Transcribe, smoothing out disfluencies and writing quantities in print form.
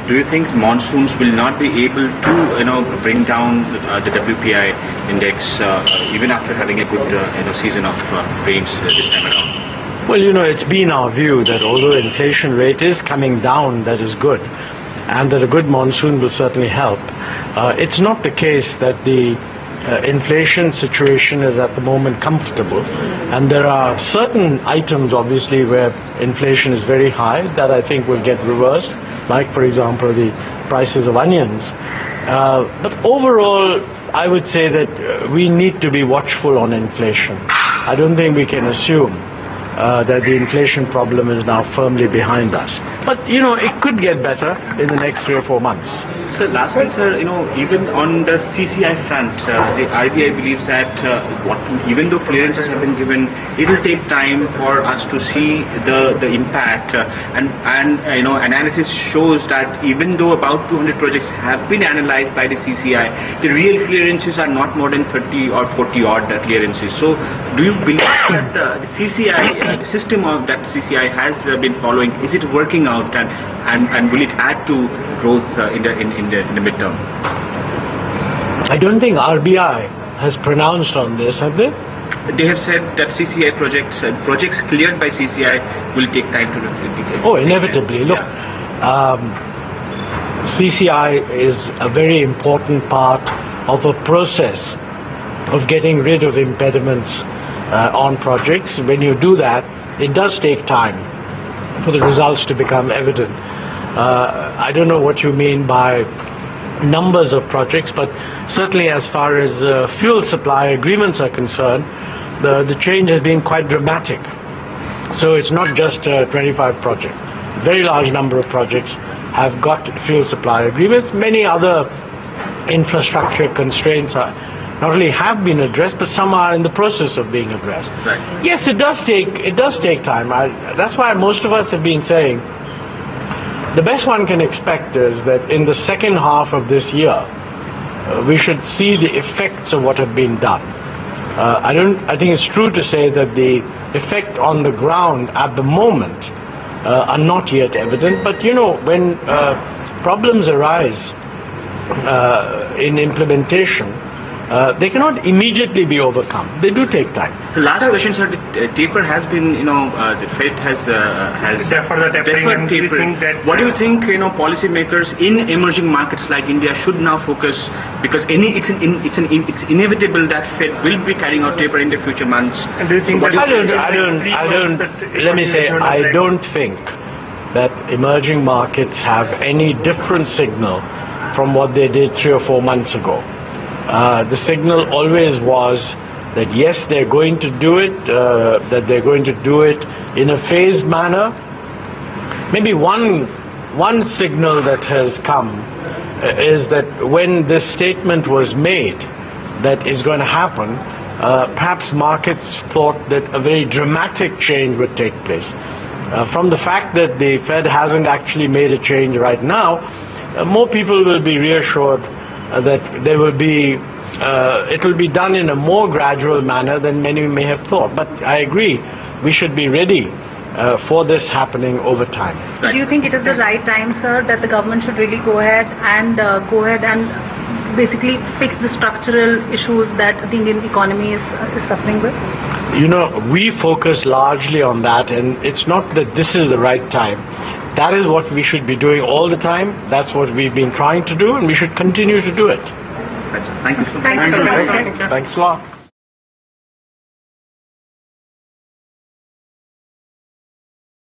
do you think monsoons will not be able to bring down the WPI index even after having a good season of rains this time around? Well, it's been our view that although inflation rate is coming down, that is good, and that a good monsoon will certainly help. It's not the case that the inflation situation is at the moment comfortable, and there are certain items obviously where inflation is very high that I think will get reversed, like for example the prices of onions. But overall I would say that we need to be watchful on inflation. I don't think we can assume that the inflation problem is now firmly behind us. But, it could get better in the next 3 or 4 months. So lastly, sir, even on the CCI front, the RBI believes that even though clearances have been given, it will take time for us to see the impact. And analysis shows that even though about 200 projects have been analyzed by the CCI, the real clearances are not more than 30 or 40 odd clearances. So do you believe that the CCI, the system of that CCI has been following, is it working out and will it add to growth in the midterm? I don't think RBI has pronounced on this, have they? They have said that CCI projects cleared by CCI will take time to replicate. Oh, inevitably. Look, CCI is a very important part of a process of getting rid of impediments on projects. When you do that, it does take time for the results to become evident. I don't know what you mean by numbers of projects, but certainly as far as fuel supply agreements are concerned, the change has been quite dramatic. So it's not just 25 projects. A very large number of projects have got fuel supply agreements. Many other infrastructure constraints not only have been addressed, but some are in the process of being addressed. Right. Yes, it does take time. That's why most of us have been saying the best one can expect is that in the second half of this year we should see the effects of what have been done. I think it's true to say that the effect on the ground at the moment are not yet evident, but when problems arise in implementation, they cannot immediately be overcome. They do take time. The last question, sir, the taper has been, the Fed has deferred tapering. What do you think, policymakers in emerging markets like India should now focus, because it's inevitable that Fed will be carrying out taper in the future months. And do you think I don't think that emerging markets have any different signal from what they did 3 or 4 months ago. The signal always was that yes, they're going to do it, that they're going to do it in a phased manner. Maybe one signal that has come is that when this statement was made that is going to happen, perhaps markets thought that a very dramatic change would take place. From the fact that the Fed hasn't actually made a change right now, more people will be reassured that there will be, it will be done in a more gradual manner than many may have thought. But I agree, we should be ready for this happening over time. Right. Do you think it is the right time, sir, that the government should really go ahead and basically fix the structural issues that the Indian economy is suffering with? We focus largely on that, and it's not that this is the right time. That is what we should be doing all the time. That's what we've been trying to do, and we should continue to do it. Thank you. Thank you so much. Thanks a lot.